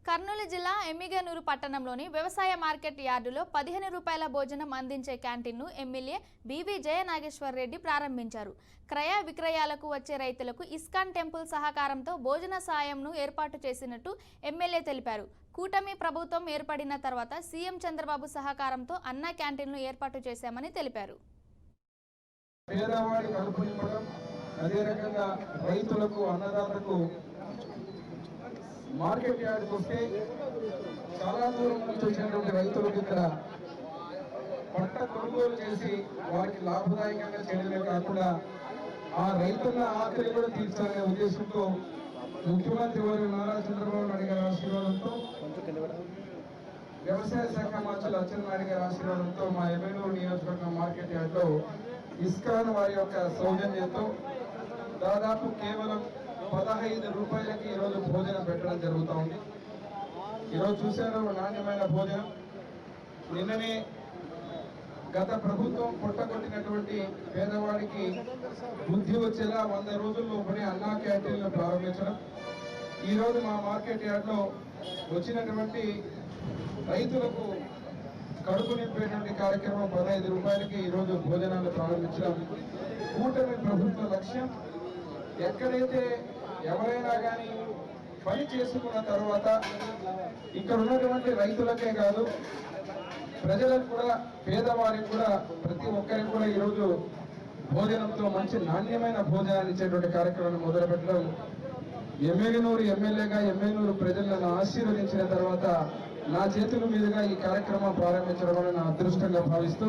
కర్నూలు జిల్లా ఎమ్మిగనూరు పట్టణంలోని వ్యవసాయ మార్కెట్ యార్డులో 15 రూపాయల భోజనం అందించే క్యాంటీన్ను ఎమ్మెల్యే బీవీ జయనాగేశ్వర్ రెడ్డి ప్రారంభించారు. క్రయ విక్రయాలకు వచ్చే రైతులకు ఇస్కాన్ టెంపుల్ సహకారంతో భోజన సాయంను ఏర్పాటు చేసినట్టు ఎమ్మెల్యే తెలిపారు. కూటమి ప్రభుత్వం ఏర్పడిన తర్వాత సీఎం చంద్రబాబు సహకారంతో అన్న క్యాంటీన్ను ఏర్పాటు చేశామని తెలిపారు. మార్కెట్ యార్డ్కి వస్తే చాలా దూరం నుంచి వచ్చినటువంటి రైతులకు ఇక్కడ పంట కొనుగోలు చేసి వారికి లాభదాయకంగా చేయడమే కాకుండా ఆ రైతుల ఆకలి కూడా తీర్చాలనే ఉద్దేశంతో ముఖ్యమంత్రి వారు నారా చంద్రబాబు నాయుడు గారి ఆశీర్వాదంతో, వ్యవసాయ శాఖ మంత్రులు అచ్చెన్నాయుడు గారి ఆశీర్వాదంతో మా ఎమ్మెల్యేలు నియోజకవర్గం మార్కెట్ యార్డ్లో ఇస్కాన్ వారి యొక్క సౌజన్యంతో దాదాపు కేవలం 15 రూపాయలకి ఈరోజు భోజనం పెట్టడం జరుగుతూ ఉంది. ఈరోజు చూశారు నాణ్యమైన భోజనం. నిన్ననే గత ప్రభుత్వం పొట్టగొట్టినటువంటి పేదవాడికి బుద్ధి వచ్చేలా 100 రోజుల్లో పడి అన్నా క్యాంటీన్లు ప్రారంభించడం, ఈరోజు మా మార్కెట్ యార్డ్లో వచ్చినటువంటి రైతులకు కడుపు నింపేటువంటి కార్యక్రమం 15 రూపాయలకి ఈరోజు భోజనాలు ప్రారంభించడం కూటమి ప్రభుత్వ లక్ష్యం. ఎక్కడైతే ఎవరైనా కానీ పని చేసుకున్న తర్వాత ఇక్కడ ఉన్నటువంటి రైతులకే కాదు ప్రజలకు కూడా, పేదవారికి కూడా, ప్రతి ఒక్కరికి కూడా ఈరోజు భోజనంతో మంచి నాణ్యమైన భోజనాన్ని ఇచ్చేటువంటి కార్యక్రమాన్ని మొదలుపెట్టడం ఎమ్మెగనూరు ఎమ్మెల్యేగా ఎమ్మెగనూరు ప్రజలను ఆశీర్వదించిన తర్వాత నా చేతుల మీదుగా ఈ కార్యక్రమం ప్రారంభించడం నా అదృష్టంగా భావిస్తూ